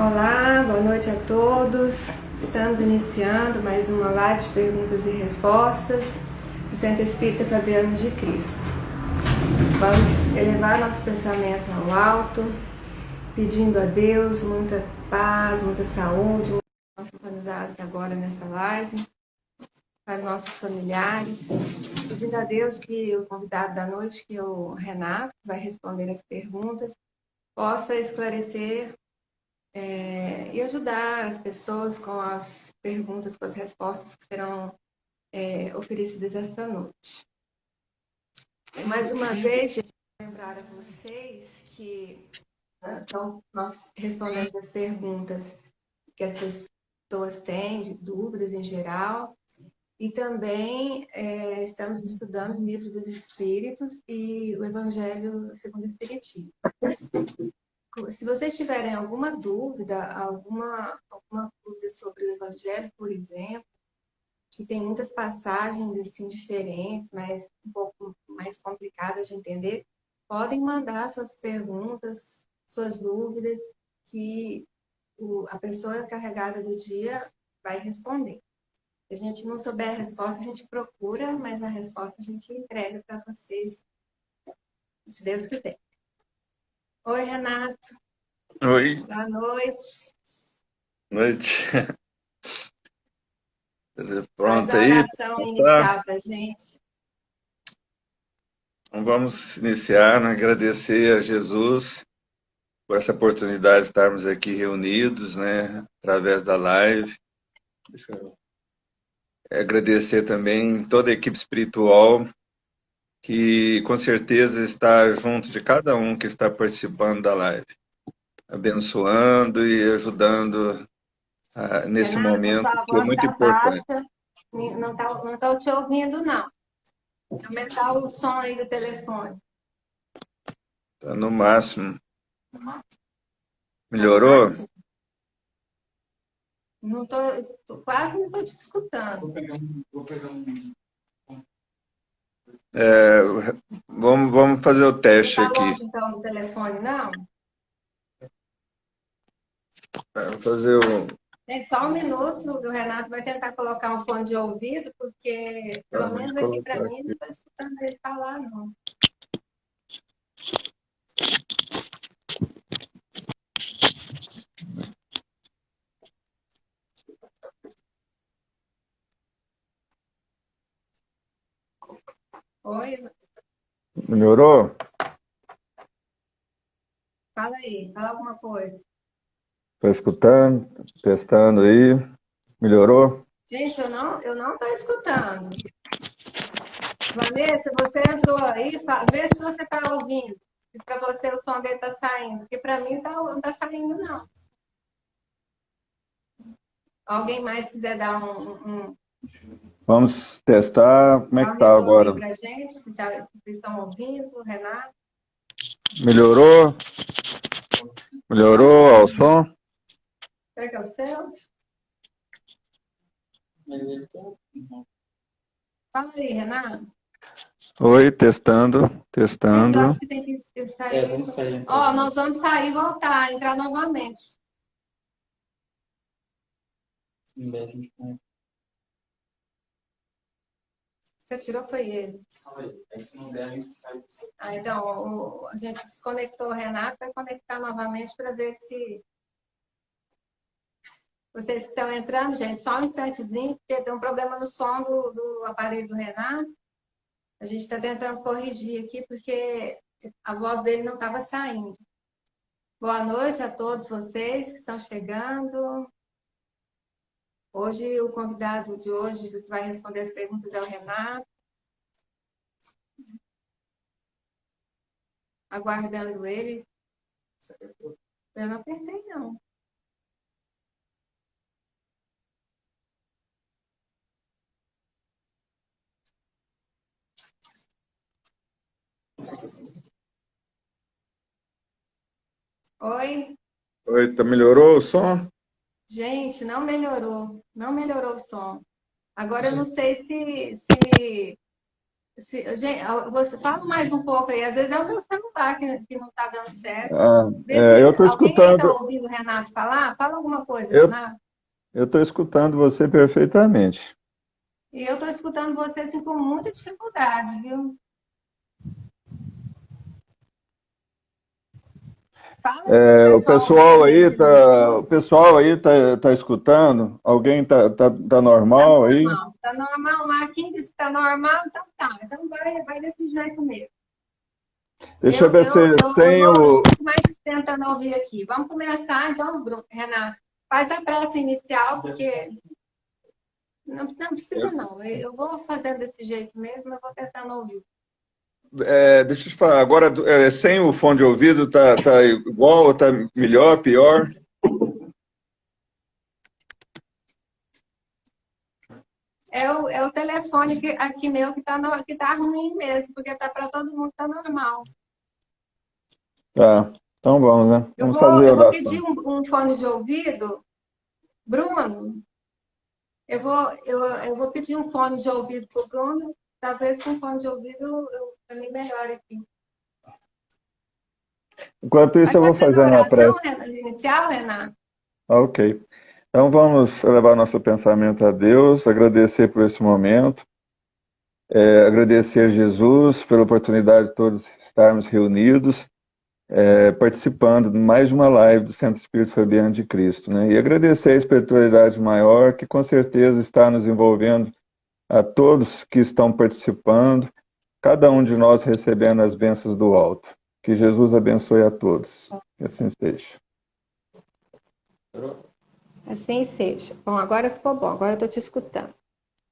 Olá, boa noite a todos. Estamos iniciando mais uma live de perguntas e respostas do Centro Espírita Fabiano de Cristo. Vamos elevar nosso pensamento ao alto, pedindo a Deus muita paz, muita saúde, muitos sintonizados agora nesta live, para nossos familiares, pedindo a Deus que o convidado da noite, que é o Renato, que vai responder as perguntas, possa esclarecer e ajudar as pessoas com as perguntas, com as respostas que serão oferecidas esta noite. Mais uma vez, lembrar a vocês que nós respondemos as perguntas que as pessoas têm, de dúvidas em geral, e também estamos estudando o Livro dos Espíritos e o Evangelho segundo o Espiritismo. Se vocês tiverem alguma dúvida dúvida sobre o Evangelho, por exemplo, que tem muitas passagens assim diferentes, mas um pouco mais complicadas de entender, podem mandar suas perguntas, suas dúvidas, que a pessoa encarregada do dia vai responder. Se a gente não souber a resposta, a gente procura, mas a resposta a gente entrega para vocês, se Deus quiser. Oi, Renato. Oi. Boa noite. Noite. Pronto. Faz a oração inicial para a gente. Então vamos iniciar, né? Agradecer a Jesus por essa oportunidade de estarmos aqui reunidos, né? Através da live. Agradecer também toda a equipe espiritual que com certeza está junto de cada um que está participando da live, abençoando e ajudando nesse Renato, momento que é muito importante. Baixa. Não estou te ouvindo, não. Aumentar o som aí do telefone. Está no máximo. Melhorou? Não quase não estou te escutando. Vamos fazer o teste aqui. Não está longe, então, do telefone, não? Vamos fazer o... Gente, só um minuto, o Renato vai tentar colocar um fone de ouvido, porque, pelo menos aqui para mim, não estou escutando ele falar, não. Oi? Melhorou? Fala aí, fala alguma coisa. Estou escutando, testando aí. Melhorou? Gente, eu não estou escutando. Vanessa, você entrou aí, vê se você está ouvindo. Se para você o som dele está saindo. Porque para mim não está saindo, não. Alguém mais quiser dar Vamos testar. Como é que está agora? Para a gente, se vocês estão ouvindo, Renato. Melhorou? Melhorou ao som? Será que é o seu? Fala aí, Renato. Oi, testando. Eu acho que tem que sair. Vamos sair. Então. Nós vamos sair e voltar, entrar novamente. Você tirou, foi ele. Se não der, a gente sai. Então, a gente desconectou o Renato, vai conectar novamente para ver se... Vocês estão entrando, gente, só um instantezinho, porque tem um problema no som do aparelho do Renato. A gente está tentando corrigir aqui, porque a voz dele não estava saindo. Boa noite a todos vocês que estão chegando. Hoje, o convidado de hoje, que vai responder as perguntas, é o Renato. Aguardando ele. Eu não apertei, não. Oi? Oi, melhorou o som? Gente, não melhorou. Não melhorou o som. Agora eu não sei se Gente, você fala mais um pouco aí. Às vezes é o meu celular que não está dando certo. Vê Eu se estou alguém aí está escutando, ouvindo o Renato falar. Fala alguma coisa, eu Renato. eu estou escutando você perfeitamente. E eu estou escutando você assim com muita dificuldade, viu? Fala aí pro O pessoal pessoal saber aí se eles me tá, o escutam. pessoal aí tá escutando? Alguém tá Tá normal aí? normal, tá normal. Mas quem disse que tá normal, então tá. Então vai desse jeito mesmo. Deixa eu ver se Eu fico mais tentando ouvir aqui. Vamos começar então, Renato. Faz a prece inicial, porque não precisa não. Eu vou fazendo desse jeito mesmo, eu vou tentando ouvir. deixa eu te falar, agora sem o fone de ouvido tá igual, tá melhor, pior? É o telefone aqui meu que tá ruim mesmo, porque tá para todo mundo, tá normal. Tá, então vamos, né? Eu Vamos vou, fazer a eu vou pedir oração. um fone de ouvido. Bruno, eu vou pedir um fone de ouvido pro Bruno. Talvez com fone de ouvido para mim melhor aqui. Enquanto isso, Vai eu vou fazendo a fazendo a oração prece. inicial, Renato? Ok. Então vamos elevar nosso pensamento a Deus, agradecer por esse momento, agradecer a Jesus pela oportunidade de todos estarmos reunidos, participando de mais uma live do Centro Espírito Fabiano de Cristo, né? E agradecer a espiritualidade maior, que com certeza está nos envolvendo, a todos que estão participando, cada um de nós recebendo as bênçãos do alto. Que Jesus abençoe a todos. Que assim seja. Assim seja. Bom, agora ficou bom, agora eu estou te escutando.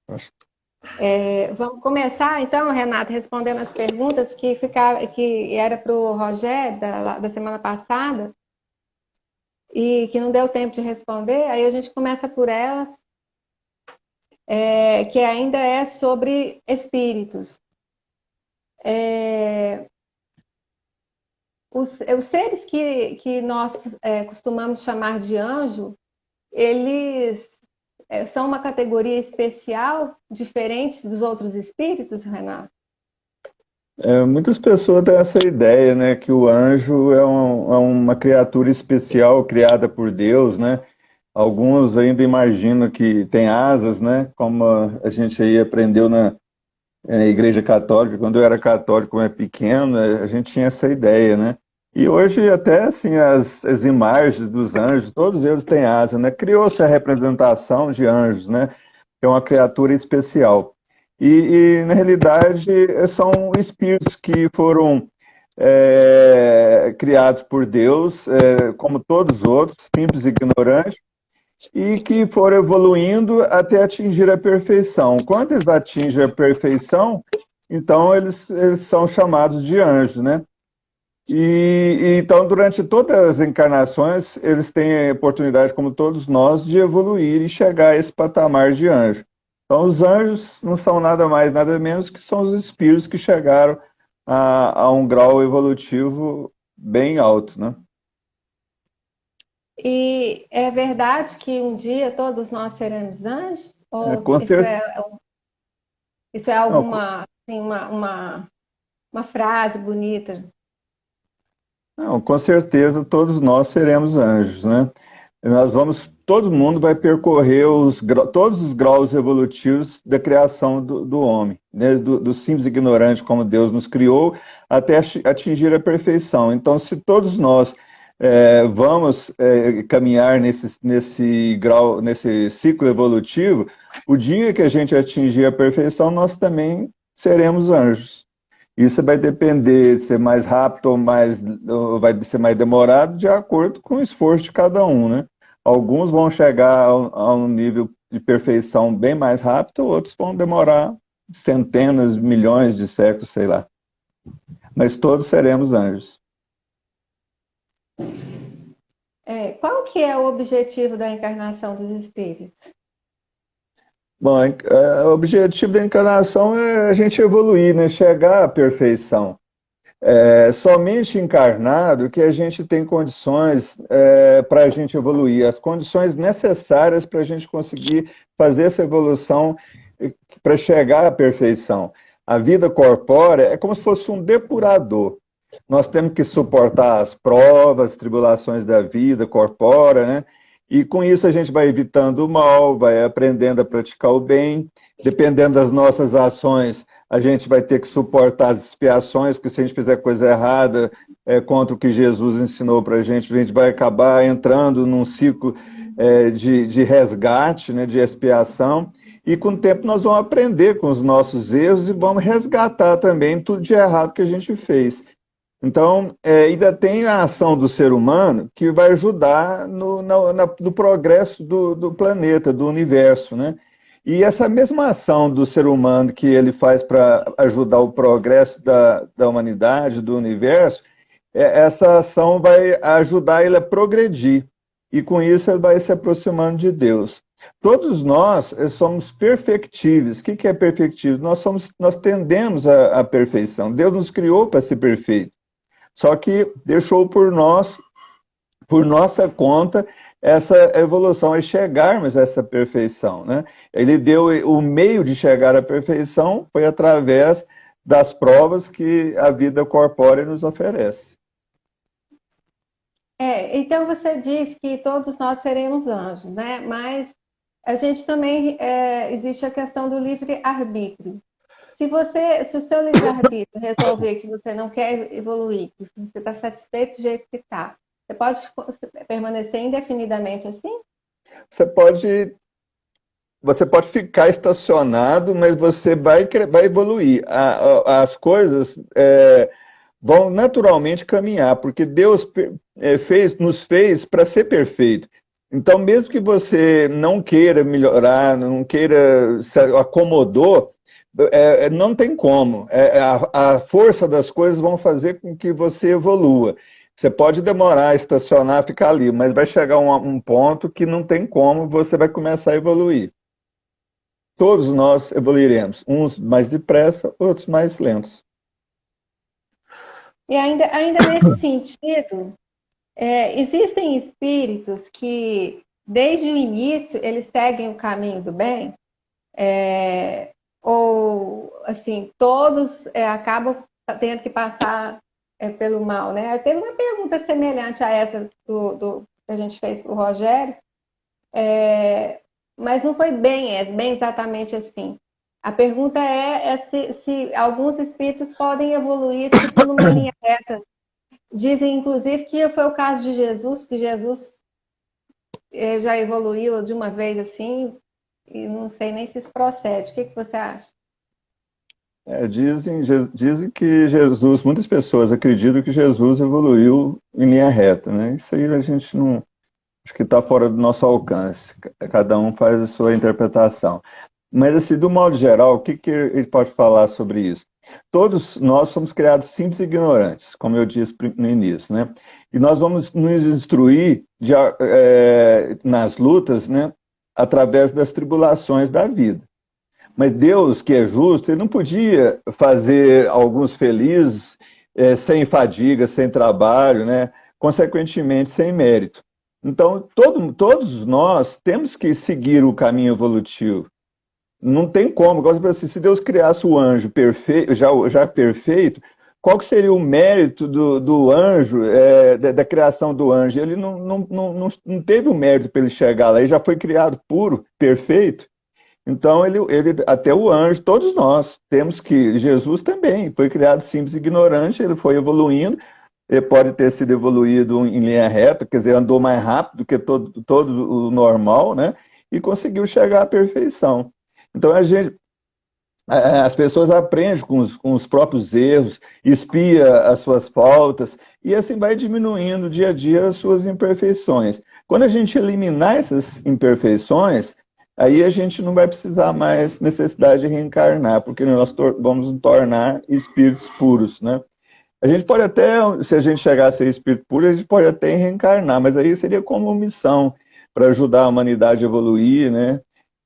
Acho- Vamos começar, então, Renato, respondendo as perguntas que era para o Rogério da semana passada e que não deu tempo de responder. Aí a gente começa por elas, que ainda é sobre espíritos. Os seres que nós costumamos chamar de anjo, eles são uma categoria especial, diferente dos outros espíritos, Renato? Muitas pessoas têm essa ideia, né, que o anjo é uma criatura especial criada por Deus, né? Alguns ainda imaginam que tem asas, né? Como a gente aí aprendeu na Igreja Católica. Quando eu era católico, quando era pequeno, a gente tinha essa ideia, né? E hoje até assim as imagens dos anjos, todos eles têm asa, né? Criou-se a representação de anjos, né? Que é uma criatura especial. Na realidade são espíritos que foram criados por Deus, como todos os outros, simples e ignorantes, e que foram evoluindo até atingir a perfeição. Quando eles atingem a perfeição, então eles são chamados de anjos, né? Então, durante todas as encarnações, eles têm a oportunidade, como todos nós, de evoluir e chegar a esse patamar de anjo. Então, os anjos não são nada mais, nada menos que são os espíritos que chegaram a um grau evolutivo bem alto, né? E é verdade que um dia todos nós seremos anjos? Ou Com certeza. isso é Não, alguma, assim, uma frase bonita? não, com certeza todos nós seremos anjos, né? Todo mundo vai percorrer todos os graus evolutivos da criação do homem, desde do simples ignorante como Deus nos criou, até atingir a perfeição. Então, se todos nós vamos caminhar nesse grau, nesse ciclo evolutivo, o dia que a gente atingir a perfeição, nós também seremos anjos. Isso vai depender de ser mais rápido ou vai ser mais demorado, de acordo com o esforço de cada um, né? Alguns vão chegar a um nível de perfeição bem mais rápido, outros vão demorar centenas, milhões de séculos, sei lá. Mas todos seremos anjos. Qual que é o objetivo da encarnação dos espíritos? Bom, o objetivo da encarnação é a gente evoluir, né? Chegar à perfeição. Somente encarnado que a gente tem condições para a gente evoluir, as condições necessárias para a gente conseguir fazer essa evolução para chegar à perfeição. A vida corpórea é como se fosse um depurador. Nós temos que suportar as provas, as tribulações da vida corpórea, né? E com isso a gente vai evitando o mal, vai aprendendo a praticar o bem. Dependendo das nossas ações, a gente vai ter que suportar as expiações, porque se a gente fizer coisa errada contra o que Jesus ensinou para a gente vai acabar entrando num ciclo de resgate, né, de expiação. E com o tempo nós vamos aprender com os nossos erros e vamos resgatar também tudo de errado que a gente fez. Então, ainda tem a ação do ser humano que vai ajudar no progresso do planeta, do universo, né? E essa mesma ação do ser humano que ele faz para ajudar o progresso da humanidade, do universo, essa ação vai ajudar ele a progredir. E com isso ele vai se aproximando de Deus. Todos nós somos perfectíveis. O que é perfectível? Nós tendemos à perfeição. Deus nos criou para ser perfeito. Só que deixou por nossa conta, essa evolução, é chegarmos a essa perfeição, né? Ele deu o meio de chegar à perfeição, foi através das provas que a vida corpórea nos oferece. Então você diz que todos nós seremos anjos, né? Mas a gente também, existe a questão do livre-arbítrio. Se o seu livre-arbítrio resolver que você não quer evoluir, que você está satisfeito do jeito que está, você pode permanecer indefinidamente assim? Você pode ficar estacionado, mas você vai evoluir. As coisas vão naturalmente caminhar, porque Deus nos fez para ser perfeito. Então, mesmo que você não queira melhorar, não queira, se acomodou, não tem como. A força das coisas vão fazer com que você evolua. Você pode demorar a estacionar, ficar ali, mas vai chegar um ponto que não tem como, você vai começar a evoluir. Todos nós evoluiremos, uns mais depressa, outros mais lentos. E ainda nesse sentido, existem espíritos que, desde o início, eles seguem o caminho do bem? Ou, assim, todos acabam tendo que passar pelo mal, né? Teve uma pergunta semelhante a essa que a gente fez para o Rogério, mas não foi bem exatamente assim. A pergunta é se alguns espíritos podem evoluir tipo, numa linha reta. Dizem, inclusive, que foi o caso de Jesus, que Jesus já evoluiu de uma vez assim, e não sei nem se isso procede. O que você acha? Dizem que Jesus, muitas pessoas acreditam que Jesus evoluiu em linha reta, né? Isso aí a gente não, acho que está fora do nosso alcance. Cada um faz a sua interpretação. Mas, assim, do modo geral, o que ele pode falar sobre isso? Todos nós somos criados simples e ignorantes, como eu disse no início, né? E nós vamos nos instruir nas lutas, né? Através das tribulações da vida. Mas Deus, que é justo, ele não podia fazer alguns felizes sem fadiga, sem trabalho, né? Consequentemente, sem mérito. Então, todos nós temos que seguir o caminho evolutivo. Não tem como. Se Deus criasse o anjo perfeito, já perfeito, qual que seria o mérito do anjo, da criação do anjo? Ele não teve o mérito para ele chegar lá, ele já foi criado puro, perfeito. Então, ele, até o anjo, todos nós temos que... Jesus também foi criado simples e ignorante, ele foi evoluindo, ele pode ter sido evoluído em linha reta, quer dizer, andou mais rápido que todo o normal, né? E conseguiu chegar à perfeição. Então, as pessoas aprendem com os próprios erros, espia as suas faltas, e assim vai diminuindo dia a dia as suas imperfeições. Quando a gente eliminar essas imperfeições, aí a gente não vai precisar mais necessidade de reencarnar, porque nós vamos nos tornar espíritos puros, né? A gente pode até, se a gente chegar a ser espírito puro, a gente pode até reencarnar, mas aí seria como missão para ajudar a humanidade a evoluir, né?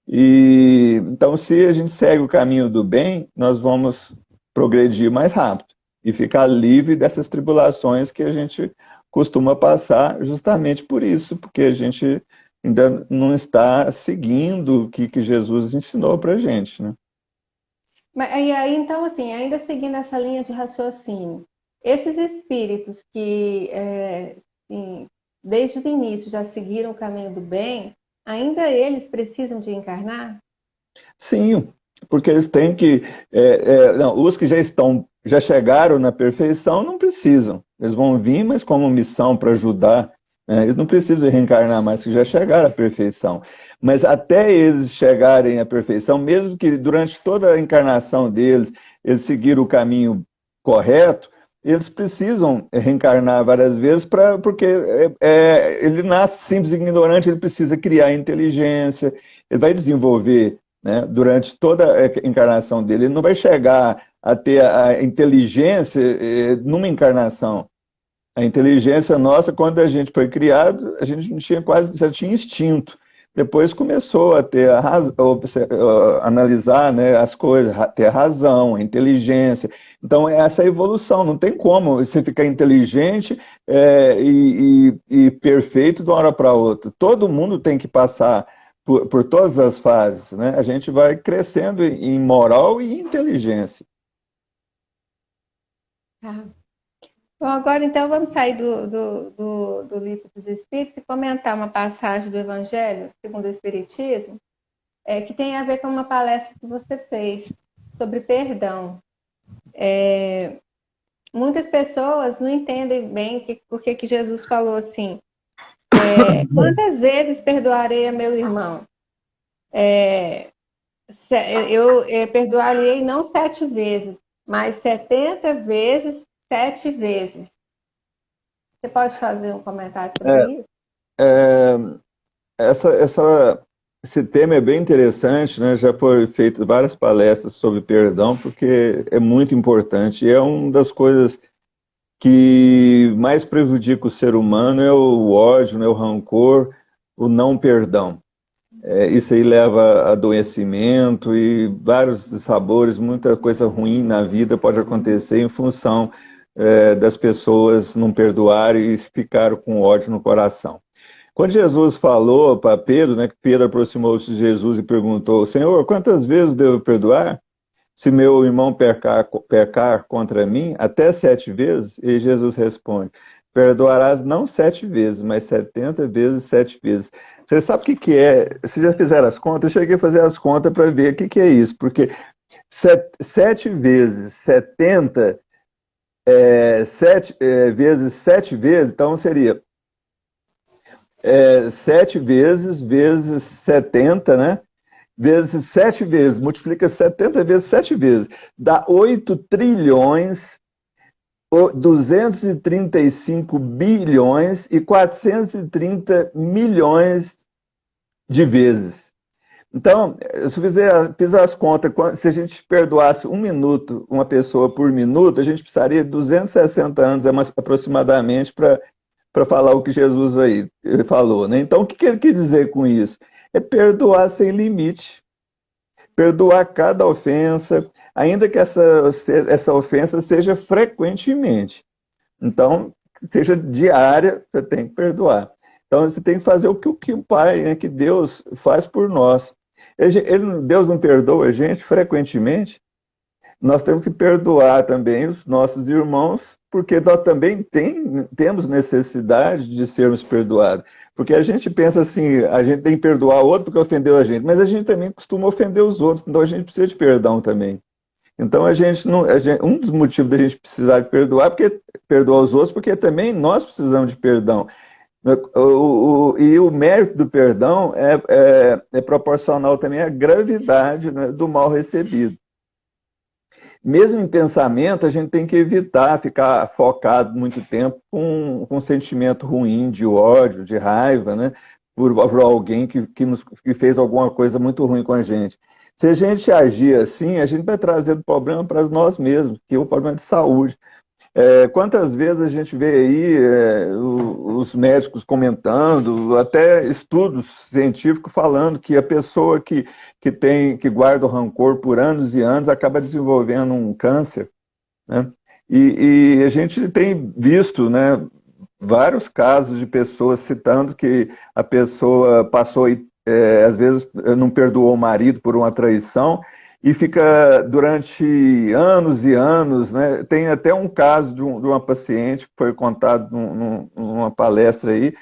E então, se a gente segue o caminho do bem, nós vamos progredir mais rápido e ficar livre dessas tribulações que a gente costuma passar justamente por isso, porque a gente ainda não está seguindo o que Jesus ensinou para a gente, né? E aí, então, assim, ainda seguindo essa linha de raciocínio, esses espíritos que, assim, desde o início já seguiram o caminho do bem, ainda eles precisam de encarnar? Sim, porque eles têm que. Não, os que já chegaram na perfeição não precisam. Eles vão vir, mas como missão para ajudar, né? Eles não precisam reencarnar mais, que já chegaram à perfeição. Mas até eles chegarem à perfeição, mesmo que durante toda a encarnação deles, eles seguiram o caminho correto, eles precisam reencarnar várias vezes, porque ele nasce simples e ignorante, ele precisa criar inteligência, ele vai desenvolver, né, durante toda a encarnação dele. Ele não vai chegar a ter a inteligência numa encarnação. A inteligência nossa, quando a gente foi criado, a gente não tinha já tinha instinto. Depois começou a ter analisar, né, as coisas, ter a razão, a inteligência. Então, essa evolução, não tem como você ficar inteligente e perfeito de uma hora para outra. Todo mundo tem que passar por todas as fases, né? A gente vai crescendo em moral e inteligência. Tá. Bom, agora então vamos sair do Livro dos Espíritos e comentar uma passagem do Evangelho segundo o Espiritismo, que tem a ver com uma palestra que você fez sobre perdão. Muitas pessoas não entendem bem por que Jesus falou assim: quantas vezes perdoarei a meu irmão? Eu perdoarei não 7 vezes, mas 70 vezes 7 vezes. Você pode fazer um comentário sobre isso? Esse tema é bem interessante, né? Já foi feito várias palestras sobre perdão, porque é muito importante. E é uma das coisas que mais prejudica o ser humano, é o ódio, né? O rancor, o não perdão. Isso aí leva a adoecimento e vários dissabores, muita coisa ruim na vida pode acontecer em função das pessoas não perdoarem e ficaram com ódio no coração. Quando Jesus falou para Pedro, né, que Pedro aproximou-se de Jesus e perguntou: Senhor, quantas vezes devo perdoar? Se meu irmão pecar contra mim, até 7 vezes? E Jesus responde: perdoarás não 7 vezes, mas 70 vezes 7 vezes. Você sabe o que é? Vocês já fizeram as contas? Eu cheguei a fazer as contas para ver o que é isso, porque 7 vezes 70, 7 vezes 7 vezes, então seria 7 vezes 70, né? Vezes 7 vezes, multiplica 70 vezes 7 vezes, dá 8 trilhões, 235 bilhões e 430 milhões de vezes. Então, se eu fizer as contas, se a gente perdoasse 1 minuto, uma pessoa por minuto, a gente precisaria de 260 anos aproximadamente para falar o que Jesus aí falou, né? Então, o que ele quer dizer com isso? É perdoar sem limite. Perdoar cada ofensa, ainda que essa ofensa seja frequentemente. Então, seja diária, você tem que perdoar. Então, você tem que fazer o que o Pai, né, que Deus faz por nós. Deus não perdoa a gente frequentemente. Nós temos que perdoar também os nossos irmãos, porque nós também temos necessidade de sermos perdoados. Porque a gente pensa assim, a gente tem que perdoar o outro porque ofendeu a gente, mas a gente também costuma ofender os outros, então a gente precisa de perdão também. Então um dos motivos da gente precisar de perdoar os outros, porque também nós precisamos de perdão. E o mérito do perdão é proporcional também à gravidade, né, do mal recebido. Mesmo em pensamento, a gente tem que evitar ficar focado muito tempo com um sentimento ruim, de ódio, de raiva, né, por alguém que fez alguma coisa muito ruim com a gente. Se a gente agir assim, a gente vai trazendo problema para nós mesmos, que é um problema de saúde. Quantas vezes a gente vê aí os médicos comentando, até estudos científicos falando que a pessoa que guarda o rancor por anos e anos acaba desenvolvendo um câncer, né? E a gente tem visto, né, vários casos de pessoas citando que a pessoa passou, às vezes não perdoou o marido por uma traição, e fica durante anos e anos, né? Tem até um caso de uma paciente que foi contado numa palestra aí,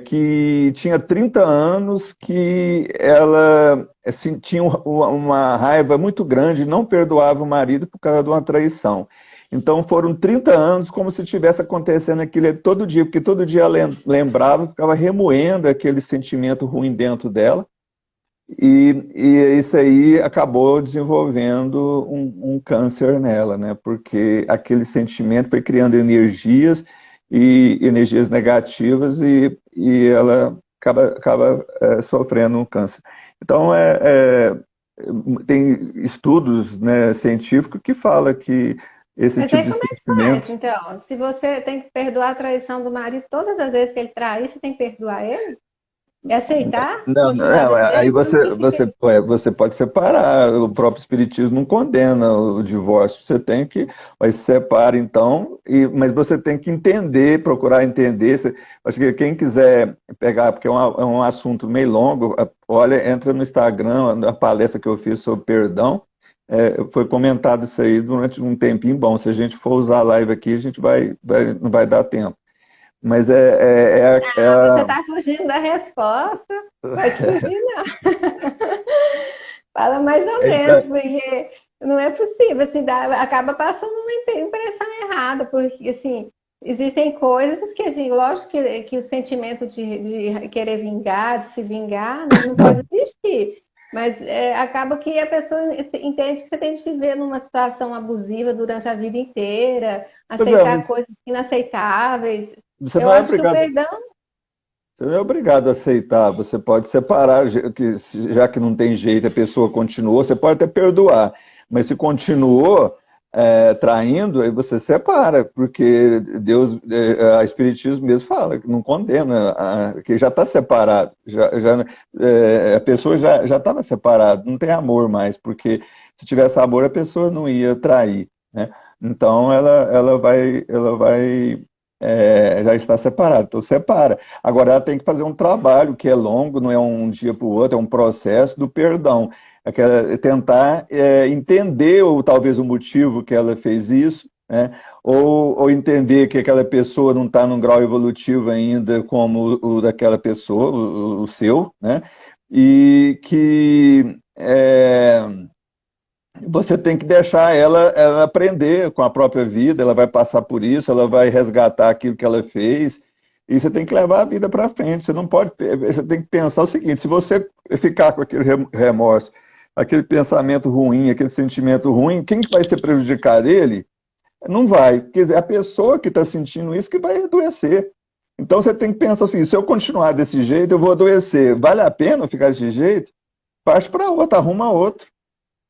que tinha 30 anos, que ela assim, tinha uma raiva muito grande, não perdoava o marido por causa de uma traição. Então foram 30 anos como se estivesse acontecendo aquilo todo dia, porque todo dia ela lembrava, ficava remoendo aquele sentimento ruim dentro dela, e isso aí acabou desenvolvendo um câncer nela, né? Porque aquele sentimento foi criando energias e energias negativas, e ela acaba sofrendo um câncer. Então, tem estudos, né, científicos que falam que esse Mas tipo aí de como é que faz, sentimento... então? Se você tem que perdoar a traição do marido todas as vezes que ele trair, você tem que perdoar ele? E aceitar? Não, Continuar do aí jeito? Como que fica isso? você pode separar. O próprio Espiritismo não condena o divórcio. Você tem que, mas separa então, mas você tem que entender, procurar entender. Acho que quem quiser pegar, porque é um assunto meio longo, olha, entra no Instagram, na palestra que eu fiz sobre perdão, foi comentado isso aí durante um tempinho bom. Se a gente for usar a live aqui, a gente não vai dar tempo. Mas Você está fugindo da resposta. Pode fugir, não. Fala mais ou menos, porque não é possível, assim, acaba passando uma impressão errada, porque, assim, existem coisas que, assim, lógico que o sentimento de querer vingar, de se vingar, não pode existir, mas acaba que a pessoa entende que você tem que viver numa situação abusiva durante a vida inteira, aceitar coisas inaceitáveis. Você Eu não é acho que o obrigado. perdão... Você não é obrigado a aceitar, você pode separar, já que não tem jeito, a pessoa continuou, você pode até perdoar, mas se continuou traindo, aí você separa, porque Deus, a Espiritismo mesmo fala, que não condena, que já está separado, a pessoa já estava separada, não tem amor mais, porque se tivesse amor a pessoa não ia trair, né? Então ela vai já está separada, então separa. Agora ela tem que fazer um trabalho que é longo, não é um dia para o outro, é um processo do perdão. Tentar entender, ou talvez o motivo que ela fez isso, né? Ou entender que aquela pessoa não está num grau evolutivo ainda como o daquela pessoa, o seu, né? E que você tem que deixar ela aprender com a própria vida, ela vai passar por isso, ela vai resgatar aquilo que ela fez, e você tem que levar a vida para frente. Você não pode, você tem que pensar o seguinte: se você ficar com aquele remorso, aquele pensamento ruim, aquele sentimento ruim, quem vai ser prejudicado? Ele? Não vai. Quer dizer, a pessoa que está sentindo isso que vai adoecer. Então você tem que pensar assim: se eu continuar desse jeito, eu vou adoecer. Vale a pena ficar desse jeito? Parte para outra, arruma outro.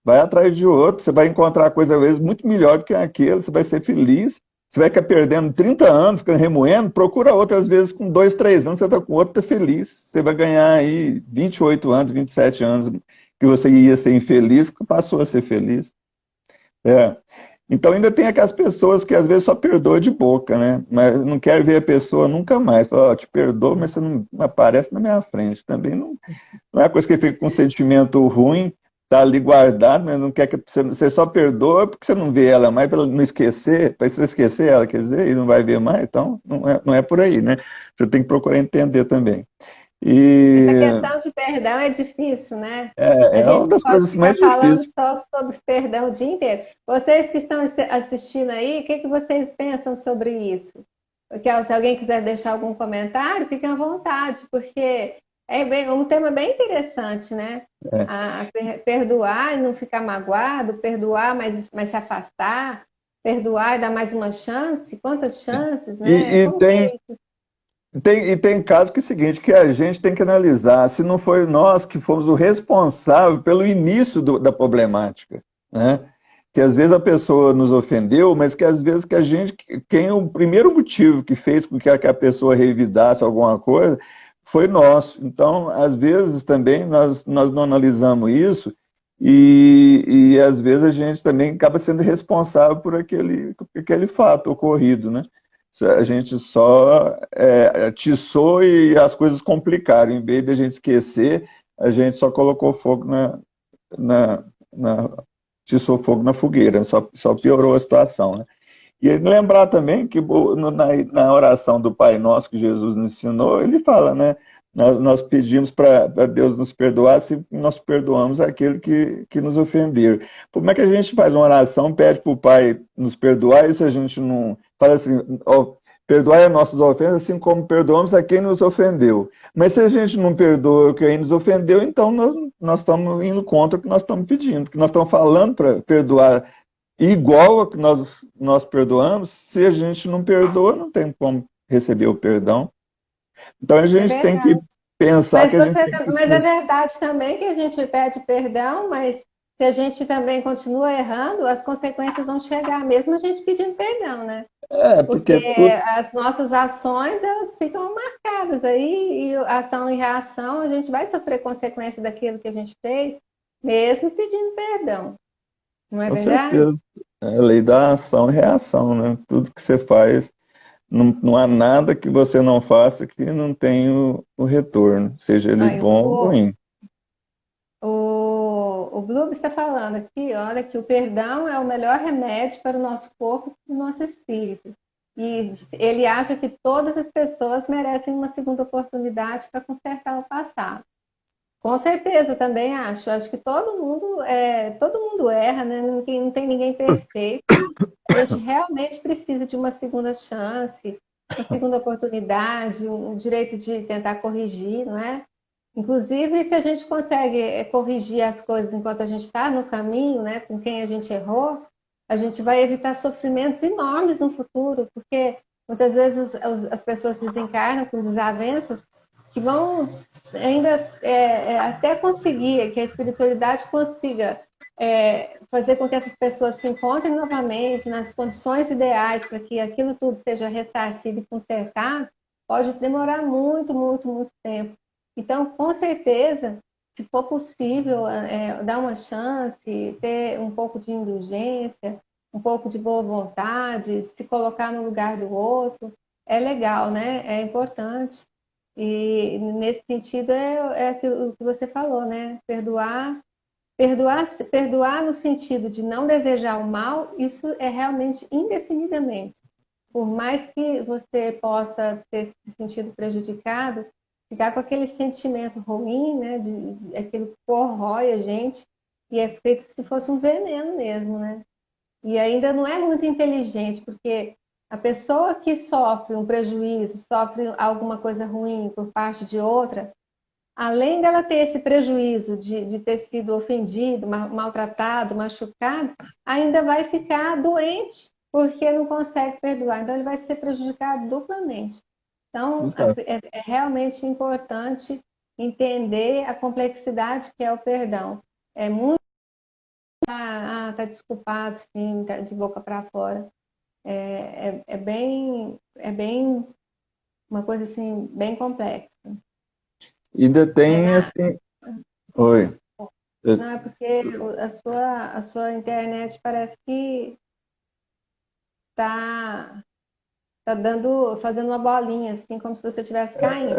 Vai atrás de outro, você vai encontrar coisa, às vezes, muito melhor do que aquele, você vai ser feliz, você vai ficar perdendo 30 anos, ficando remoendo, procura outro, às vezes, com 2, 3 anos, você está com outro, está feliz. Você vai ganhar aí 28 anos, 27 anos, que você ia ser infeliz, que passou a ser feliz. Então ainda tem aquelas pessoas que às vezes só perdoa de boca, né? Mas não quer ver a pessoa nunca mais. Fala, te perdoo, mas você não aparece na minha frente. Também não é coisa que fica com um sentimento ruim, tá ali guardado, mas não quer que você só perdoa porque você não vê ela mais, para não esquecer, para você esquecer ela, quer dizer, e não vai ver mais, então não é por aí, né? Você tem que procurar entender também. Essa questão de perdão é difícil, né? É uma das coisas mais difíceis. Falando só sobre perdão o dia inteiro. Vocês que estão assistindo aí, o que vocês pensam sobre isso? Porque, se alguém quiser deixar algum comentário, fiquem à vontade, porque é um tema bem interessante, né? Perdoar e não ficar magoado, perdoar, mas se afastar, perdoar e dar mais uma chance, quantas chances, né? Tem casos que é o seguinte, que a gente tem que analisar se não foi nós que fomos o responsável pelo início da problemática, né? Que às vezes a pessoa nos ofendeu, mas que às vezes quem o primeiro motivo que fez com que a pessoa revidasse alguma coisa foi nosso. Então, às vezes também nós não analisamos isso, e às vezes a gente também acaba sendo responsável por aquele fato ocorrido, né? A gente só atiçou e as coisas complicaram. Em vez de a gente esquecer, a gente só colocou fogo atiçou fogo na fogueira, só piorou a situação, né? E lembrar também que na oração do Pai Nosso que Jesus nos ensinou, ele fala, né? Nós pedimos para Deus nos perdoar se nós perdoamos aquele que nos ofender. Como é que a gente faz uma oração, pede para o Pai nos perdoar, e se a gente não fala assim, ó, perdoai as nossas ofensas, assim como perdoamos a quem nos ofendeu. Mas se a gente não perdoa quem nos ofendeu, então nós estamos indo contra o que nós estamos pedindo, que nós estamos falando para perdoar igual a que nós perdoamos. Se a gente não perdoa, não tem como receber o perdão. Então a gente tem que pensar que a gente tem que... Mas é verdade também que a gente pede perdão, mas se a gente também continua errando, as consequências vão chegar, mesmo a gente pedindo perdão, né? Porque as nossas ações, elas ficam marcadas aí, e ação e reação, a gente vai sofrer consequência daquilo que a gente fez, mesmo pedindo perdão. Não é verdade? Com certeza. É a lei da ação e reação, né? Tudo que você faz, não há nada que você não faça que não tenha o retorno, seja ele bom ou ruim. O Blub está falando aqui, olha, que o perdão é o melhor remédio para o nosso corpo e o nosso espírito. E ele acha que todas as pessoas merecem uma segunda oportunidade para consertar o passado. Com certeza, também acho. Acho que todo mundo erra, né? Não tem ninguém perfeito. A gente realmente precisa de uma segunda chance, uma segunda oportunidade, um direito de tentar corrigir, não é? Inclusive, se a gente consegue corrigir as coisas enquanto a gente está no caminho, né, com quem a gente errou, a gente vai evitar sofrimentos enormes no futuro, porque muitas vezes as pessoas desencarnam com desavenças que vão ainda até conseguir, que a espiritualidade consiga fazer com que essas pessoas se encontrem novamente nas condições ideais para que aquilo tudo seja ressarcido e consertado, pode demorar muito, muito, muito tempo. Então, com certeza, se for possível, dar uma chance, ter um pouco de indulgência, um pouco de boa vontade, se colocar no lugar do outro, é legal, né? É importante. E nesse sentido é aquilo que você falou, né? Perdoar no sentido de não desejar o mal, isso é realmente indefinidamente. Por mais que você possa ter se sentido prejudicado, ficar com aquele sentimento ruim, né? Aquilo que corrói a gente, e é feito se fosse um veneno mesmo, né? E ainda não é muito inteligente, porque a pessoa que sofre um prejuízo, sofre alguma coisa ruim por parte de outra, além dela ter esse prejuízo de ter sido ofendido, maltratado, machucado, ainda vai ficar doente porque não consegue perdoar. Então ele vai ser prejudicado duplamente. Então é realmente importante entender a complexidade que é o perdão. É muito tá desculpado, sim, tá de boca para fora. É bem uma coisa assim, bem complexa. E ainda tem assim. Oi. Não, é porque a sua internet parece que tá fazendo uma bolinha, assim, como se você estivesse caindo.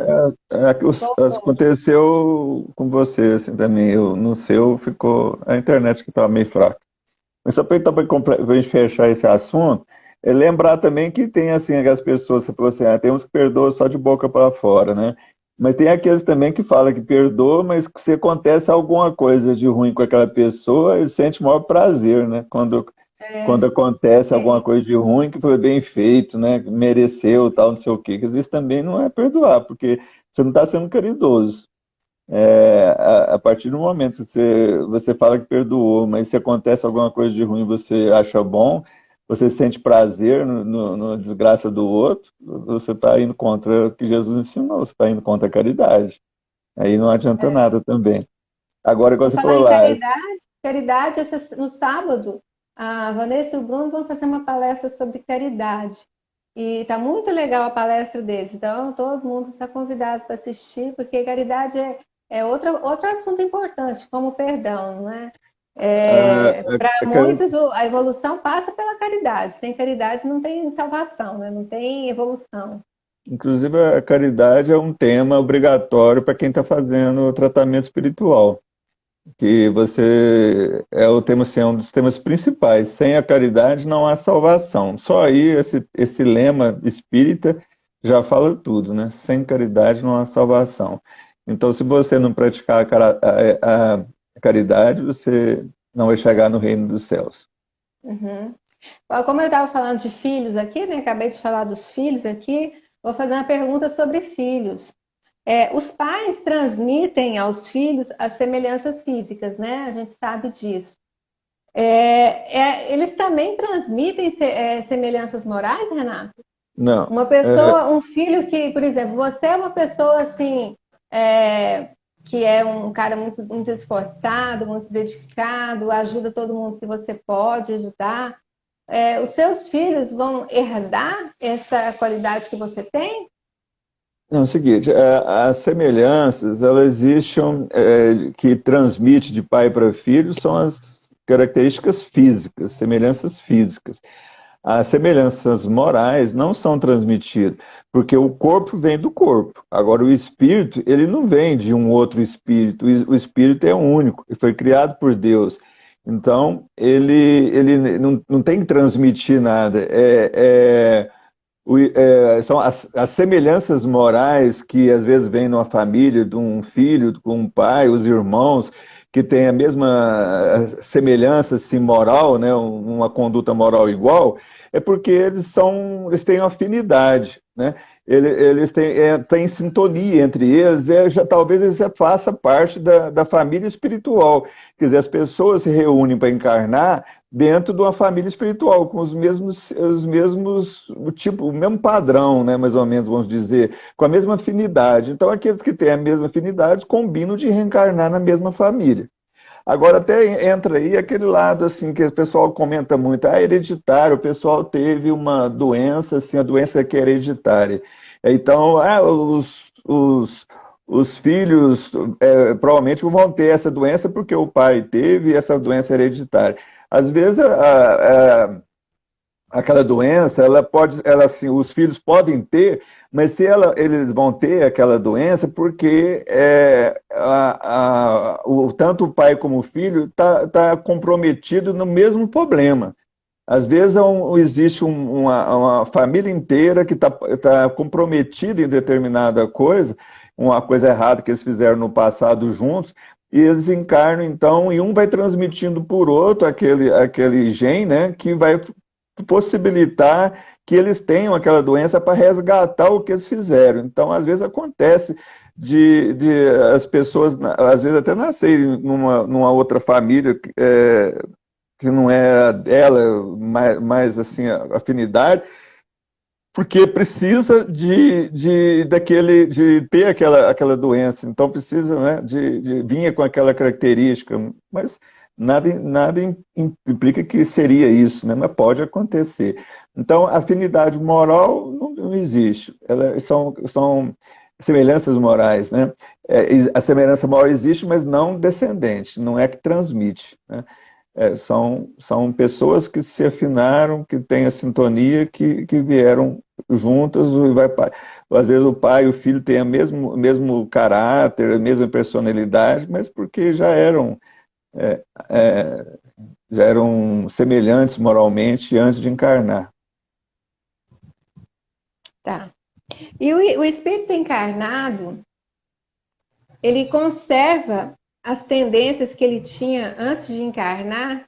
Aconteceu com você assim também. No seu ficou a internet que estava meio fraca. Mas só para a gente fechar esse assunto, lembrar também que tem assim as pessoas, você falou assim, tem uns que perdoam só de boca para fora, né? Mas tem aqueles também que falam que perdoa, mas que se acontece alguma coisa de ruim com aquela pessoa, ele sente o maior prazer, né? Quando acontece alguma coisa de ruim que foi bem feito, né? Mereceu, tal, não sei o quê. Que isso também não é perdoar, porque você não está sendo caridoso. A partir do momento que você fala que perdoou, mas se acontece alguma coisa de ruim você acha bom, você sente prazer na desgraça do outro, você está indo contra o que Jesus ensinou, você está indo contra a caridade. Aí não adianta nada também. Agora, igual você falou lá... Caridade, no sábado, a Vanessa e o Bruno vão fazer uma palestra sobre caridade. E está muito legal a palestra deles. Então, todo mundo está convidado para assistir, porque caridade é outro assunto importante, como o perdão, não é? Para muitos, a evolução passa pela caridade. Sem caridade não tem salvação, né? Não tem evolução. Inclusive, a caridade é um tema obrigatório para quem está fazendo o tratamento espiritual. que você é o tema, assim, é um dos temas principais. Sem a caridade não há salvação. Só aí esse lema espírita já fala tudo, né? Sem caridade não há salvação. Então, se você não praticar a caridade, você não vai chegar no reino dos céus. Uhum. Como eu estava falando de filhos aqui, né? Acabei de falar dos filhos aqui, vou fazer uma pergunta sobre filhos. Os pais transmitem aos filhos as semelhanças físicas, né? A gente sabe disso. Eles também transmitem semelhanças morais, Renato? Não. Uma pessoa, um filho que, por exemplo, você é uma pessoa assim, que é um cara muito, muito esforçado, muito dedicado, ajuda todo mundo que você pode ajudar. Os seus filhos vão herdar essa qualidade que você tem? Não, é o seguinte, as semelhanças, elas existem, que transmite de pai para filho, são as características físicas, semelhanças físicas. As semelhanças morais não são transmitidas, porque o corpo vem do corpo. Agora, o espírito, ele não vem de um outro espírito. O espírito é único, e foi criado por Deus. Então, ele não tem que transmitir nada. São as semelhanças morais que às vezes vêm numa família, de um filho com um pai, os irmãos, que têm a mesma semelhança assim, moral, né, uma conduta moral igual, é porque eles têm afinidade, né? Eles têm sintonia entre eles, talvez eles já façam parte da família espiritual. Quer dizer, as pessoas se reúnem para encarnar dentro de uma família espiritual, com os mesmos o mesmo padrão, né, mais ou menos, vamos dizer, com a mesma afinidade. Então, aqueles que têm a mesma afinidade combinam de reencarnar na mesma família. Agora, até entra aí aquele lado, assim, que o pessoal comenta muito, hereditário, o pessoal teve uma doença, assim, a doença que é hereditária. Então, os filhos provavelmente vão ter essa doença porque o pai teve essa doença hereditária. Às vezes, aquela doença, assim, os filhos podem ter, mas se eles vão ter aquela doença porque tanto o pai como o filho tá comprometido no mesmo problema. Às vezes existe uma família inteira que está comprometida em determinada coisa, uma coisa errada que eles fizeram no passado juntos, e eles encarnam, então, e um vai transmitindo por outro aquele gene, né, que vai possibilitar que eles tenham aquela doença para resgatar o que eles fizeram. Então, às vezes acontece de as pessoas, às vezes até nascerem numa outra família que não é dela, mais assim, afinidade, porque precisa de ter aquela doença, então precisa, né, de vir com aquela característica, mas nada implica que seria isso, né, mas pode acontecer. Então, afinidade moral não existe, elas são semelhanças morais, né? A semelhança moral existe, mas não descendente, não é que transmite, né? São pessoas que se afinaram, que têm a sintonia, que vieram juntas, às vezes o pai e o filho têm o mesmo caráter, a mesma personalidade, mas porque já eram semelhantes moralmente antes de encarnar. Tá. E o espírito encarnado, ele conserva as tendências que ele tinha antes de encarnar,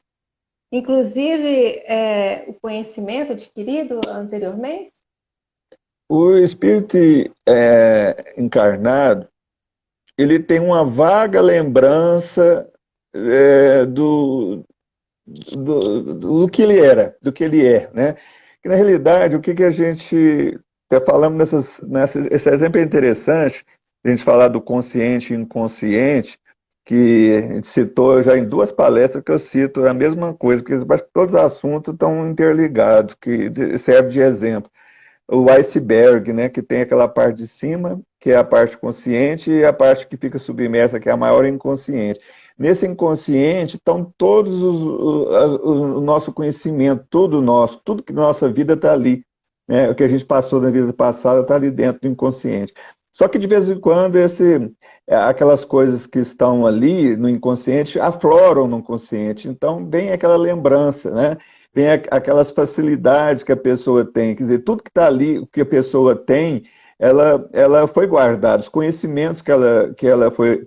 inclusive o conhecimento adquirido anteriormente? O espírito encarnado, ele tem uma vaga lembrança do que ele era, do que ele é, né? Que, na realidade, o que a gente está falando esse exemplo é interessante, a gente falar do consciente e inconsciente, que a gente citou já em 2 palestras que eu cito a mesma coisa, porque todos os assuntos estão interligados, que serve de exemplo. O iceberg, né, que tem aquela parte de cima, que é a parte consciente, e a parte que fica submersa, que é a maior inconsciente. Nesse inconsciente estão todos o nosso conhecimento, tudo que nossa vida está ali, né? O que a gente passou na vida passada está ali dentro do inconsciente. Só que de vez em quando aquelas coisas que estão ali no inconsciente afloram no consciente. Então, vem aquela lembrança, né? Vem aquelas facilidades que a pessoa tem. Quer dizer, tudo que está ali, o que a pessoa tem, ela foi guardada. Os conhecimentos que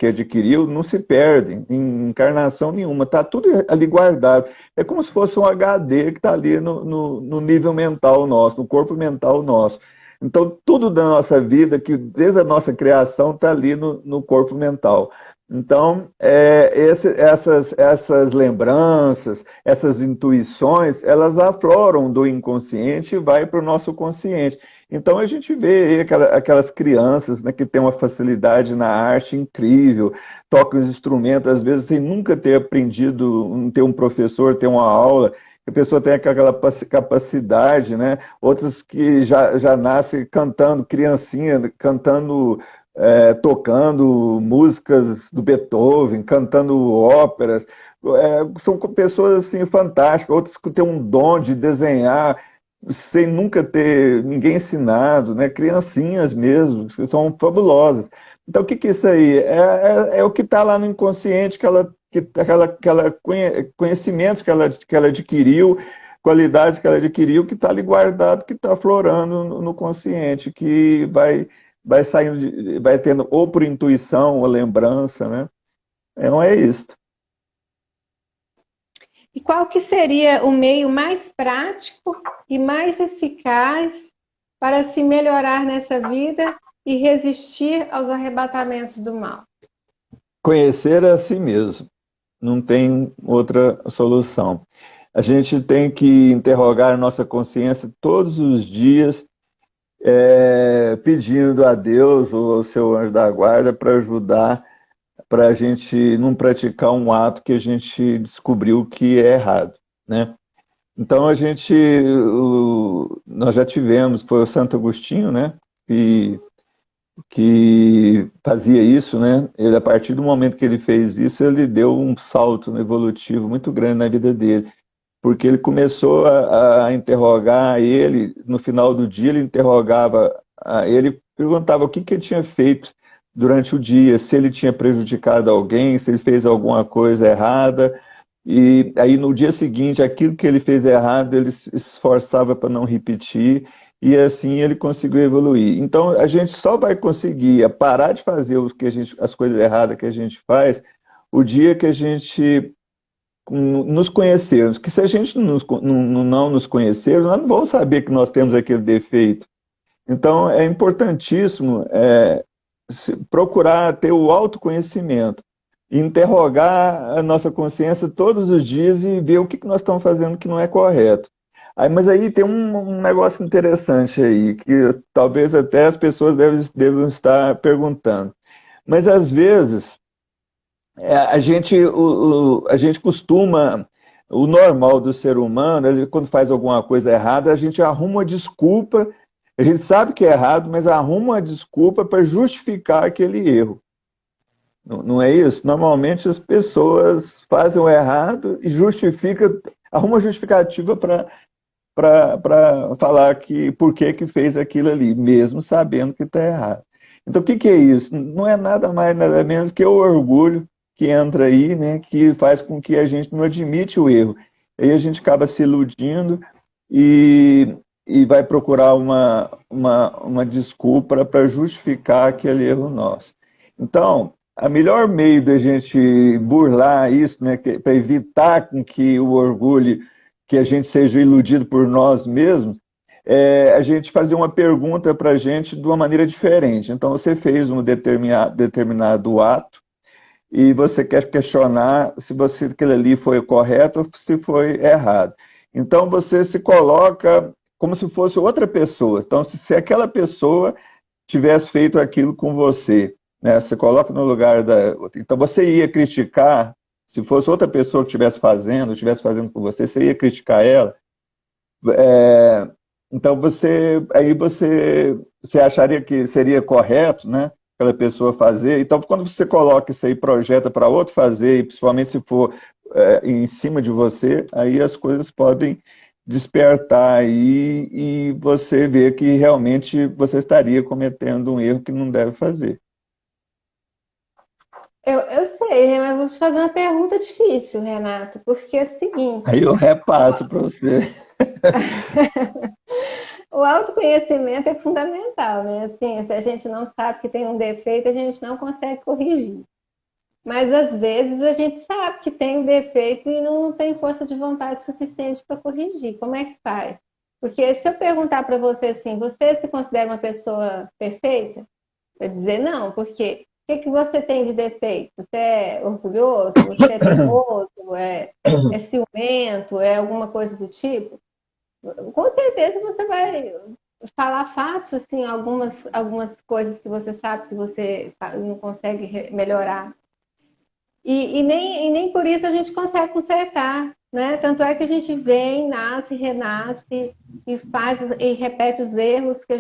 adquiriu não se perdem em encarnação nenhuma. Está tudo ali guardado. É como se fosse um HD que está ali no nível mental nosso, no corpo mental nosso. Então, tudo da nossa vida, que desde a nossa criação, está ali no corpo mental. Então, essas lembranças, essas intuições, elas afloram do inconsciente e vai para o nosso consciente. Então, a gente vê aí aquelas crianças, né, que têm uma facilidade na arte incrível, tocam os instrumentos, às vezes, sem nunca ter aprendido, ter um professor, ter uma aula. A pessoa tem aquela capacidade, né? Outros que já nascem cantando, criancinha, cantando, tocando músicas do Beethoven, cantando óperas. São pessoas assim, fantásticas, outros que têm um dom de desenhar sem nunca ter ninguém ensinado, né? Criancinhas mesmo, que são fabulosas. Então, o que é isso aí? É o que está lá no inconsciente, conhecimentos que ela adquiriu, qualidades que ela adquiriu, que está ali guardado, que está aflorando no consciente, que vai saindo, vai tendo ou por intuição ou lembrança, né? Então é isso. E qual que seria o meio mais prático e mais eficaz para se melhorar nessa vida e resistir aos arrebatamentos do mal? Conhecer a si mesmo. Não tem outra solução. A gente tem que interrogar nossa consciência todos os dias, pedindo a Deus ou ao seu anjo da guarda para ajudar, para a gente não praticar um ato que a gente descobriu que é errado, né? Então nós já tivemos, foi o Santo Agostinho, né? Que fazia isso, né? Ele, a partir do momento que ele fez isso, ele deu um salto evolutivo muito grande na vida dele, porque ele começou a interrogar ele, no final do dia ele interrogava, ele perguntava o que ele tinha feito durante o dia, se ele tinha prejudicado alguém, se ele fez alguma coisa errada, e aí no dia seguinte, aquilo que ele fez errado, ele se esforçava para não repetir, e assim ele conseguiu evoluir. Então a gente só vai conseguir parar de fazer as coisas erradas que a gente faz o dia que a gente nos conhecermos. Que se a gente não nos conhecer, nós não vamos saber que nós temos aquele defeito. Então é importantíssimo procurar ter o autoconhecimento, interrogar a nossa consciência todos os dias e ver o que nós estamos fazendo que não é correto. Mas aí tem um negócio interessante aí, que talvez até as pessoas devem estar perguntando. Mas às vezes a gente costuma, o normal do ser humano, às vezes, quando faz alguma coisa errada, a gente arruma uma desculpa, a gente sabe que é errado, mas arruma uma desculpa para justificar aquele erro. Não é isso? Normalmente as pessoas fazem o errado e arruma uma justificativa para falar por que fez aquilo ali, mesmo sabendo que está errado. Então, o que é isso? Não é nada mais, nada menos que o orgulho que entra aí, né, que faz com que a gente não admite o erro. Aí a gente acaba se iludindo e vai procurar uma desculpa para justificar aquele erro nosso. Então, o melhor meio da gente burlar isso, né, para evitar com que o orgulho, que a gente seja iludido por nós mesmos, a gente fazer uma pergunta para a gente de uma maneira diferente. Então, você fez um determinado ato e você quer questionar se aquilo ali foi correto ou se foi errado. Então, você se coloca como se fosse outra pessoa. Então, se aquela pessoa tivesse feito aquilo com você, né, você coloca no lugar da outra. Então, você ia criticar. Se fosse outra pessoa que estivesse fazendo com você ia criticar ela. Então você acharia que seria correto, né, aquela pessoa fazer. Então, quando você coloca isso aí, projeta para outro fazer, e principalmente se for em cima de você, aí as coisas podem despertar aí e você vê que realmente você estaria cometendo um erro que não deve fazer. Eu sei, mas eu vou te fazer uma pergunta difícil, Renato, porque é o seguinte, Aí eu repasso para você. o autoconhecimento é fundamental, né? Assim, se a gente não sabe que tem um defeito, a gente não consegue corrigir. Mas às vezes a gente sabe que tem um defeito e não tem força de vontade suficiente para corrigir. Como é que faz? Porque se eu perguntar para você assim, você se considera uma pessoa perfeita? Vai dizer não, porque o que você tem de defeito? Você é orgulhoso? Você é teimoso? É ciumento? É alguma coisa do tipo? Com certeza você vai falar fácil assim, algumas coisas que você sabe que você não consegue melhorar. E nem por isso a gente consegue consertar, né? Tanto é que a gente vem, nasce, renasce e faz e repete os erros que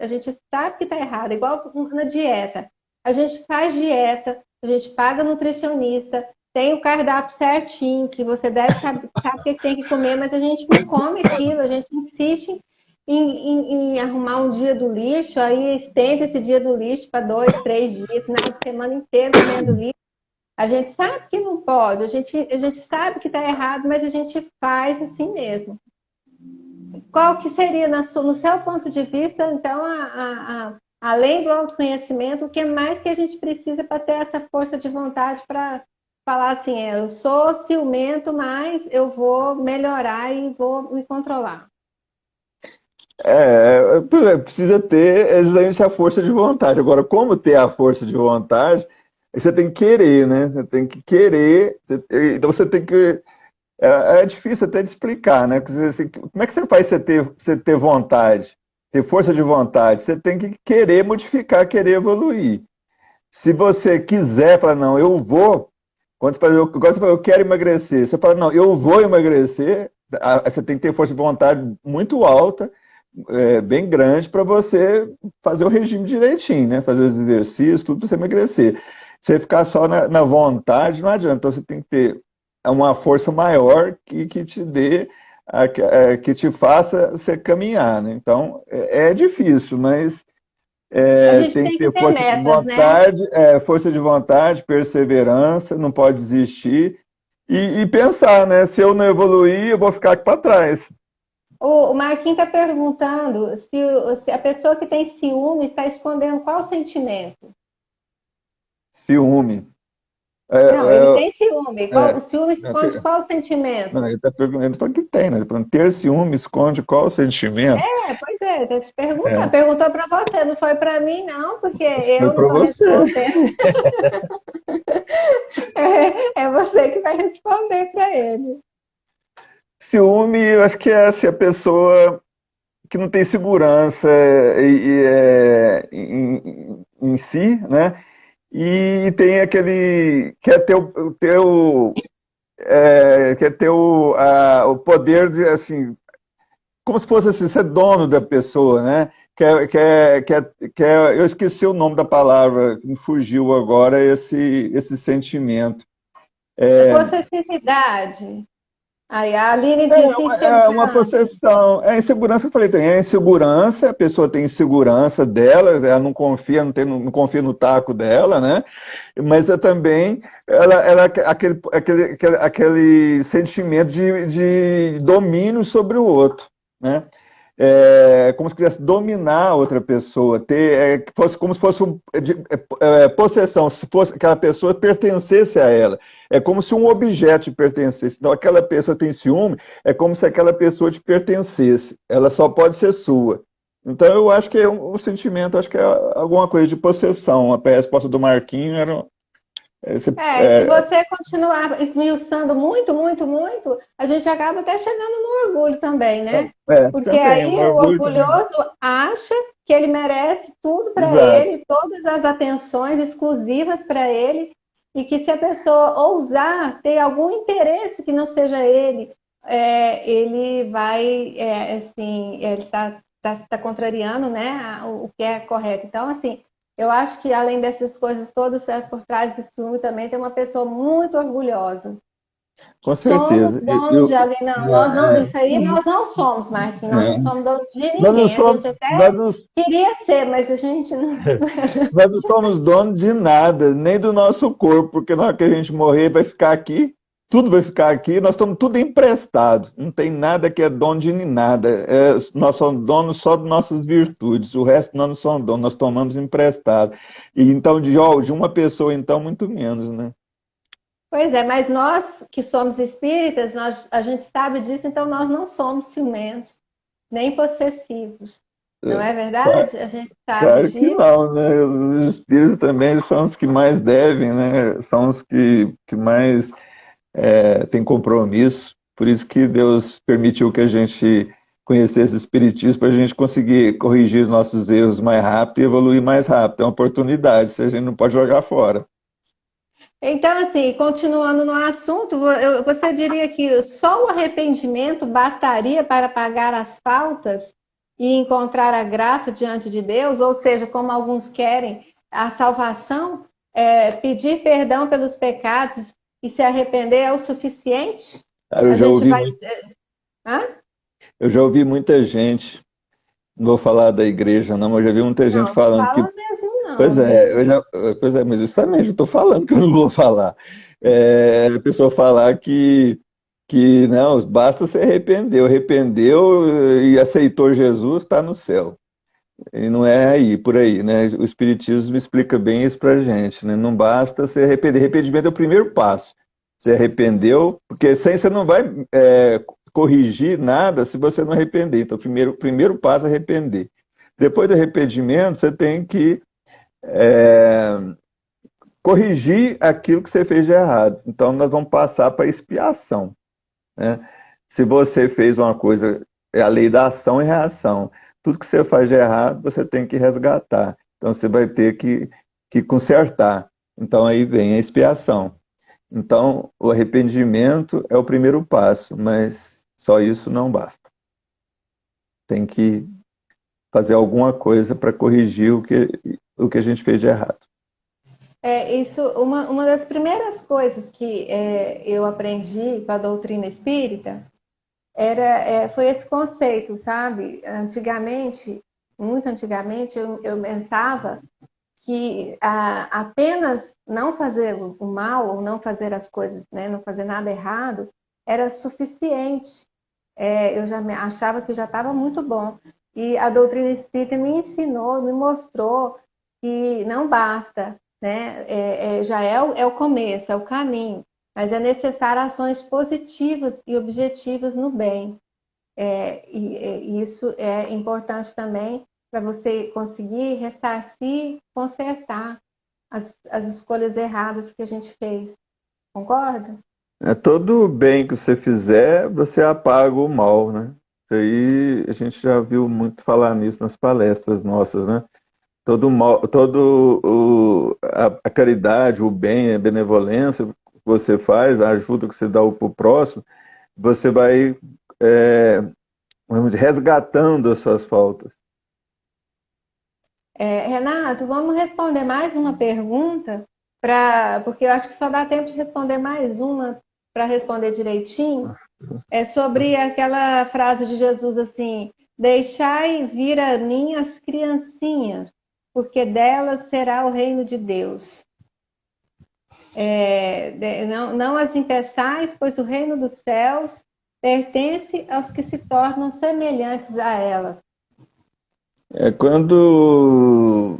a gente sabe que está errado, igual na dieta. A gente faz dieta, a gente paga nutricionista, tem o cardápio certinho, que você deve saber o que tem que comer, mas a gente não come aquilo, a gente insiste em arrumar um dia do lixo, aí estende esse dia do lixo para 2, 3 dias, final de semana inteiro comendo lixo. A gente sabe que não pode, a gente sabe que está errado, mas a gente faz assim mesmo. Qual que seria, no seu ponto de vista, então, além do autoconhecimento, o que mais que a gente precisa para ter essa força de vontade para falar assim, eu sou ciumento, mas eu vou melhorar e vou me controlar? Precisa ter exatamente a força de vontade. Agora, como ter a força de vontade? Você tem que querer, né? Você tem que querer. Então você tem que. É difícil até de explicar, né? Como é que você faz você ter vontade, ter força de vontade? Você tem que querer modificar, querer evoluir. Se você quiser falar, não, eu vou. Quando você fala, eu quero emagrecer, você fala, não, eu vou emagrecer. Você tem que ter força de vontade muito alta, bem grande, para você fazer o regime direitinho, né? Fazer os exercícios, tudo para você emagrecer. Você ficar só na vontade não adianta. Então você tem que ter uma força maior que te dê, que te faça você caminhar, né? Então é difícil, mas A gente tem tem que que ter ter metas, né? força de vontade, perseverança, não pode desistir e pensar, né? Se eu não evoluir, eu vou ficar aqui para trás. O Marquinhos está perguntando se a pessoa que tem ciúme está escondendo qual sentimento. Ciúme. Não, ele tem ciúme. É, O ciúme esconde qual sentimento? não, ele está perguntando para que tem, né? Ele tá falando, ter ciúme esconde qual sentimento? Pois é, tá te perguntando. É, Perguntou para você, não foi para mim, não, porque foi eu não para estou você. respondendo. É você que vai responder para ele. Ciúme, eu acho que é assim, a pessoa que não tem segurança em si, né? E tem aquele quer ter o poder de assim, como se fosse assim, ser dono da pessoa, né? Eu esqueci o nome da palavra, me fugiu agora esse sentimento. Possessividade. Aí a Aline É disse uma, é uma insegurança. possessão, é a insegurança que eu falei, tem a insegurança, a pessoa tem insegurança dela, ela não confia, não confia no taco dela, né? Mas também aquele sentimento de domínio sobre o outro, né? Como se quisesse dominar a outra pessoa, como se fosse possessão, se fosse aquela pessoa pertencesse a ela. É como se um objeto te pertencesse. Então, aquela pessoa tem ciúme, é como se aquela pessoa te pertencesse. Ela só pode ser sua. Então, eu acho que é um sentimento, acho que é alguma coisa de possessão. A resposta do Marquinho era. Se você continuar esmiuçando muito, muito, muito, a gente acaba até chegando no orgulho também, né? Porque também, aí o também. orgulhoso acha que ele merece tudo para Exato. ele, todas as atenções exclusivas para ele, e que se a pessoa ousar ter algum interesse que não seja ele, ele vai, assim, ele está contrariando, né, o que é correto. Então, assim, eu acho que além dessas coisas todas, por trás do ciúme também tem uma pessoa muito orgulhosa. Com Somos certeza. donos de alguém. Não, nós não, isso aí nós não somos, Marquinhos. Nós não somos donos de Nós não ninguém. A somos, gente até nós não, queria ser, mas a gente não. nós não somos donos de nada, nem do nosso corpo, porque na hora que a gente morrer vai ficar aqui, tudo vai ficar aqui, nós estamos tudo emprestado. Não tem nada que é dono de nada. Nós somos donos só de nossas virtudes, o resto nós não somos donos, nós tomamos emprestado. E então, de uma pessoa, então, muito menos, né? Pois é, mas nós que somos espíritas, a gente sabe disso, então nós não somos ciumentos, nem possessivos. Não é verdade? A gente sabe Claro que disso. não, né? Os espíritos também são os que mais devem, né? São os que mais têm compromisso. Por isso que Deus permitiu que a gente conhecesse o espiritismo para a gente conseguir corrigir os nossos erros mais rápido e evoluir mais rápido. É uma oportunidade, a gente não pode jogar fora. Então, assim, continuando no assunto, você diria que só o arrependimento bastaria para pagar as faltas e encontrar a graça diante de Deus? Ou seja, como alguns querem, a salvação, pedir perdão pelos pecados e se arrepender é o suficiente? Eu já ouvi muita gente, não vou falar da igreja não, mas eu já vi muita gente falando que... mesmo não. Pois é, mas justamente eu estou falando que eu não vou falar. A pessoa falar que não, basta se arrependeu e aceitou Jesus, está no céu. E não é aí, por aí, né? O Espiritismo explica bem isso pra gente, né? Não basta se arrepender. Arrependimento é o primeiro passo. Se arrependeu, porque sem você não vai corrigir nada se você não arrepender. Então, o primeiro passo é arrepender. Depois do arrependimento, você tem que corrigir aquilo que você fez de errado. Então, nós vamos passar para expiação, né? Se você fez uma coisa, é a lei da ação e reação. Tudo que você faz de errado, você tem que resgatar. Então, você vai ter que consertar. Então, aí vem a expiação. Então, o arrependimento é o primeiro passo, mas só isso não basta. Tem que fazer alguma coisa para corrigir o que a gente fez de errado. Uma das primeiras coisas que eu aprendi com a doutrina espírita foi esse conceito, sabe? Antigamente, muito antigamente, eu pensava que apenas não fazer o mal ou não fazer as coisas, né, não fazer nada errado, era suficiente. Eu já achava que já estava muito bom. E a doutrina espírita me ensinou, me mostrou que não basta, né? Já é o começo, é o caminho, mas é necessário ações positivas e objetivas no bem. E isso é importante também para você conseguir ressarcir, consertar as escolhas erradas que a gente fez. Concorda? Todo bem que você fizer, você apaga o mal, né? Isso aí a gente já viu muito falar nisso nas palestras nossas, né? A caridade, o bem, a benevolência que você faz, a ajuda que você dá para o próximo, você vai vamos dizer, resgatando as suas faltas. Renato, vamos responder mais uma pergunta, porque eu acho que só dá tempo de responder mais uma para responder direitinho. É sobre aquela frase de Jesus assim: deixai vir a mim as criancinhas, porque delas será o reino de Deus. Não as impeçais, pois o reino dos céus pertence aos que se tornam semelhantes a ela. Quando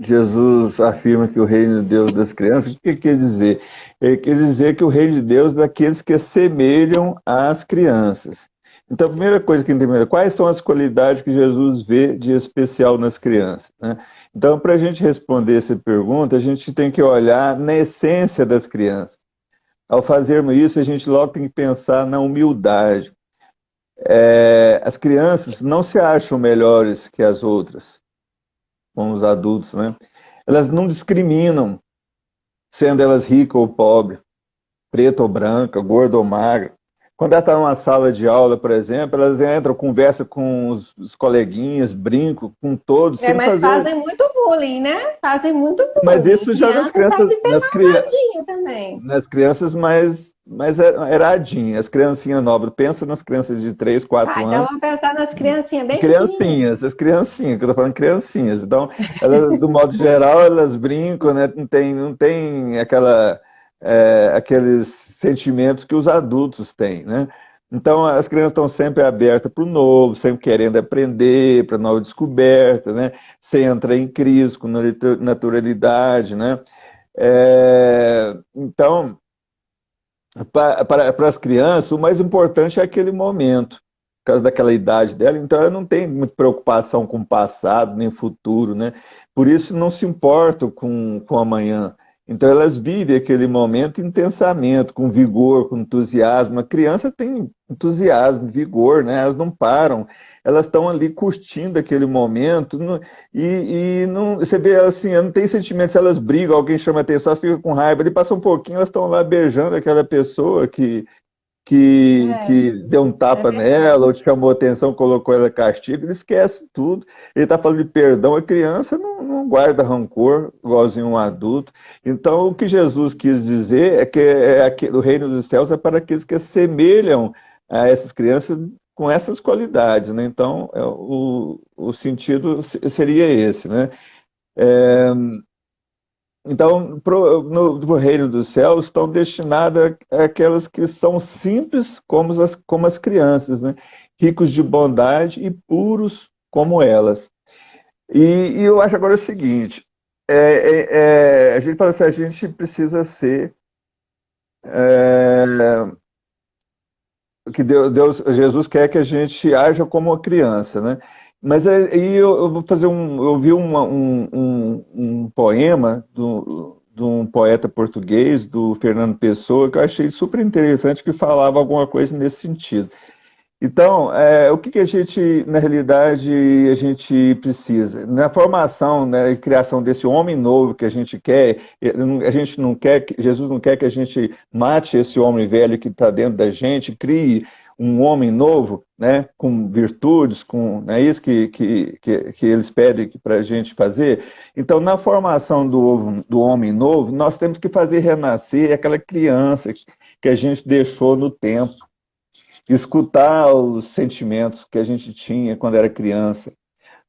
Jesus afirma que o reino de Deus das crianças, o que quer dizer? Ele quer dizer que o reino de Deus é daqueles que assemelham às crianças. Então, a primeira coisa que entender, quais são as qualidades que Jesus vê de especial nas crianças, né? Então, para a gente responder essa pergunta, a gente tem que olhar na essência das crianças. Ao fazermos isso, a gente logo tem que pensar na humildade. As crianças não se acham melhores que as outras, como os adultos, né? Elas não discriminam, sendo elas ricas ou pobres, preta ou branca, gorda ou magra. Quando ela está numa sala de aula, por exemplo, elas entram, conversam com os coleguinhas, brincam com todos. Mas fazem muito bullying, né? Fazem muito bullying. Mas isso já nas crianças, também. nas crianças mais mas era adinha, as criancinhas novas. Pensa nas crianças de 3, 4 Então anos. vamos pensar nas criancinhas bem pequenininhas. Criancinhas, as criancinhas, que eu tô falando criancinhas. Então, elas, do modo geral, elas brincam, né? Não tem aqueles sentimentos que os adultos têm, né? Então, as crianças estão sempre abertas para o novo, sempre querendo aprender, para nova descoberta, né? Sem entrar em crise, com naturalidade, né? Então, para as crianças, o mais importante é aquele momento, por causa daquela idade dela, então ela não tem muita preocupação com o passado, nem futuro, né? Por isso não se importam com amanhã. Então elas vivem aquele momento intensamente, com vigor, com entusiasmo. A criança tem entusiasmo, vigor, né? Elas não param, elas estão ali curtindo aquele momento, e não, você vê assim, não tem sentimento, se elas brigam, alguém chama atenção, elas ficam com raiva, ele passa um pouquinho, elas estão lá beijando aquela pessoa que deu um tapa nela, ou te chamou atenção, colocou ela castigo, ele esquece tudo. Ele está falando de perdão, a criança não guarda rancor, igualzinho um adulto. Então, o que Jesus quis dizer é que o reino dos céus é para aqueles que assemelham a essas crianças com essas qualidades, né? Então, o sentido seria esse, né? Então, no reino dos céus estão destinadas àquelas que são simples como as crianças, né? Ricos de bondade e puros como elas. E eu acho agora o seguinte, a gente fala assim, a gente precisa ser que Jesus quer que a gente haja como uma criança, né? Mas aí eu vou fazer eu vi um poema de um poeta português, do Fernando Pessoa, que eu achei super interessante, que falava alguma coisa nesse sentido. Então, o que a gente, na realidade, a gente precisa? Na formação, né, e criação desse homem novo que a gente quer, a gente não quer, Jesus não quer que a gente mate esse homem velho que está dentro da gente, crie um homem novo, né, com virtudes, é isso que eles pedem para a gente fazer. Então, na formação do homem novo, nós temos que fazer renascer aquela criança que a gente deixou no tempo, escutar os sentimentos que a gente tinha quando era criança.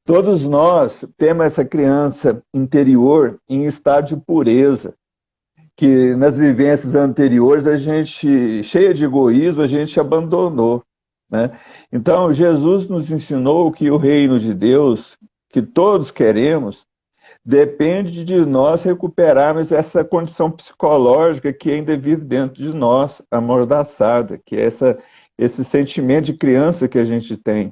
Todos nós temos essa criança interior em estado de pureza, que nas vivências anteriores a gente, cheia de egoísmo, a gente abandonou, né? Então, Jesus nos ensinou que o reino de Deus, que todos queremos, depende de nós recuperarmos essa condição psicológica que ainda vive dentro de nós, amordaçada, que é esse sentimento de criança que a gente tem,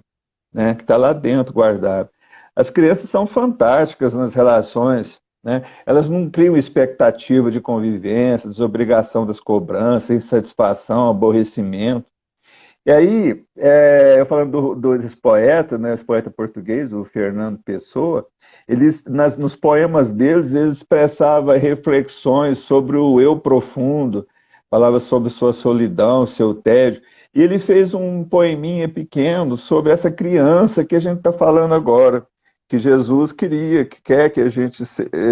né, que está lá dentro guardado. As crianças são fantásticas nas relações, né? Elas não criam expectativa de convivência, desobrigação das cobranças, insatisfação, aborrecimento. E aí, eu falando desse poeta, né, esse poeta português, o Fernando Pessoa, nos poemas deles, eles expressavam reflexões sobre o eu profundo, falava sobre sua solidão, seu tédio. E ele fez um poeminha pequeno sobre essa criança que a gente está falando agora, que Jesus que quer que a gente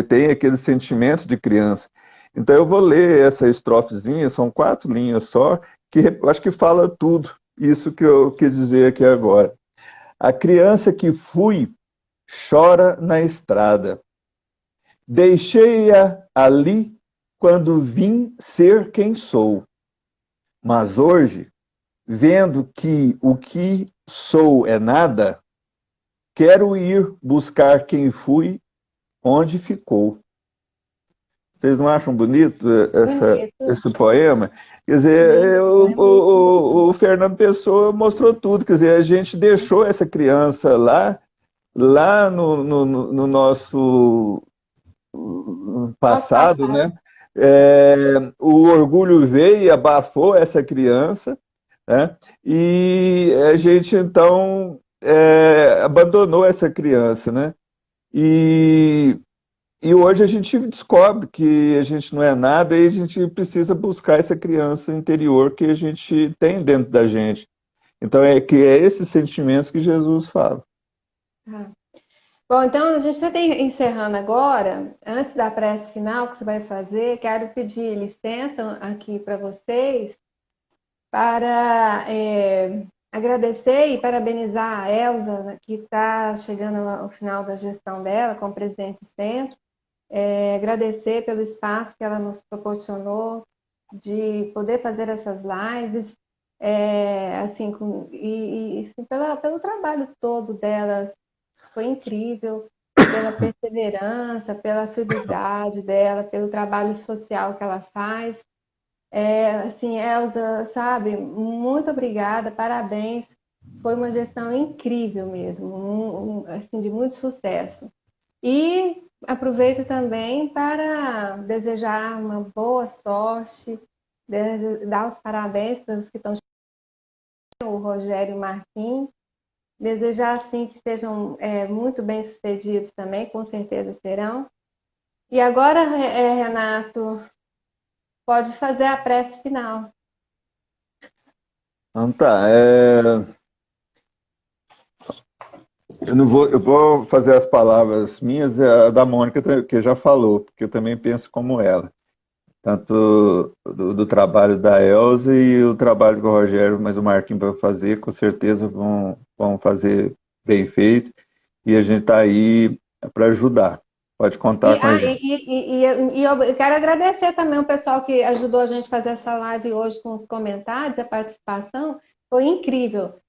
tenha aquele sentimento de criança. Então eu vou ler essa estrofezinha, são 4 linhas só, que eu acho que fala tudo isso que eu quis dizer aqui agora. A criança que fui chora na estrada. Deixei-a ali quando vim ser quem sou. Mas hoje, vendo que o que sou é nada, quero ir buscar quem fui, onde ficou. Vocês não acham bonito esse poema? Quer dizer, o Fernando Pessoa mostrou tudo. Quer dizer, a gente deixou essa criança lá no nosso passado, né? O orgulho veio e abafou essa criança, né? E a gente, então, abandonou essa criança, né? E hoje a gente descobre que a gente não é nada e a gente precisa buscar essa criança interior que a gente tem dentro da gente. Então, é esses sentimentos que Jesus fala. Bom, então a gente já está encerrando agora. Antes da prece final que você vai fazer, quero pedir licença aqui para vocês para agradecer e parabenizar a Elza, né, que está chegando ao final da gestão dela como presidente do centro. Agradecer pelo espaço que ela nos proporcionou de poder fazer essas lives, assim, assim, pelo trabalho todo dela. Foi incrível, pela perseverança, pela assiduidade dela, pelo trabalho social que ela faz. Assim, Elza, sabe, muito obrigada, parabéns. Foi uma gestão incrível mesmo, assim, de muito sucesso. E aproveito também para desejar uma boa sorte, dar os parabéns para os que estão chegando, o Rogério e o Marquinhos. Desejar, assim, que sejam muito bem-sucedidos também, com certeza serão. E agora, Renato, pode fazer a prece final. Então tá, eu vou fazer as palavras minhas, a da Mônica, que já falou, porque eu também penso como ela. Tanto do trabalho da Elza e o trabalho que o Rogério, mas o Marquinhos vai fazer, com certeza vão fazer bem feito. E a gente está aí para ajudar. Pode contar com a gente. Eu quero agradecer também o pessoal que ajudou a gente a fazer essa live hoje com os comentários, a participação. Foi incrível.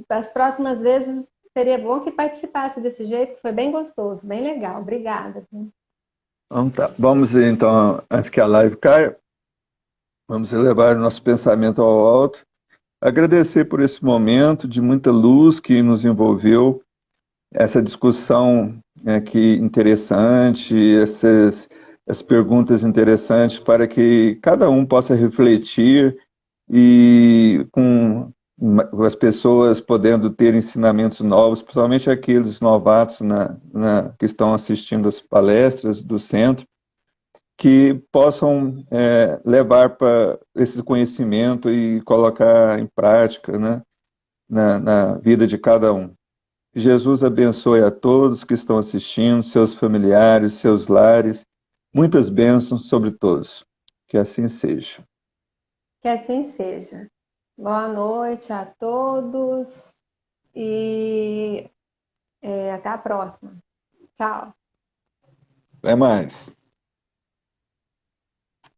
Das próximas vezes seria bom que participasse desse jeito, foi bem gostoso, bem legal. Obrigada. Então, tá. Vamos então, antes que a live caia, vamos elevar o nosso pensamento ao alto, agradecer por esse momento de muita luz que nos envolveu, essa discussão que interessante, essas perguntas interessantes para que cada um possa refletir e com as pessoas podendo ter ensinamentos novos, principalmente aqueles novatos que estão assistindo as palestras do centro, que possam levar para esse conhecimento e colocar em prática, né, na vida de cada um. Que Jesus abençoe a todos que estão assistindo, seus familiares, seus lares, muitas bênçãos sobre todos. Que assim seja. Que assim seja. Boa noite a todos e até a próxima. Tchau. Até mais.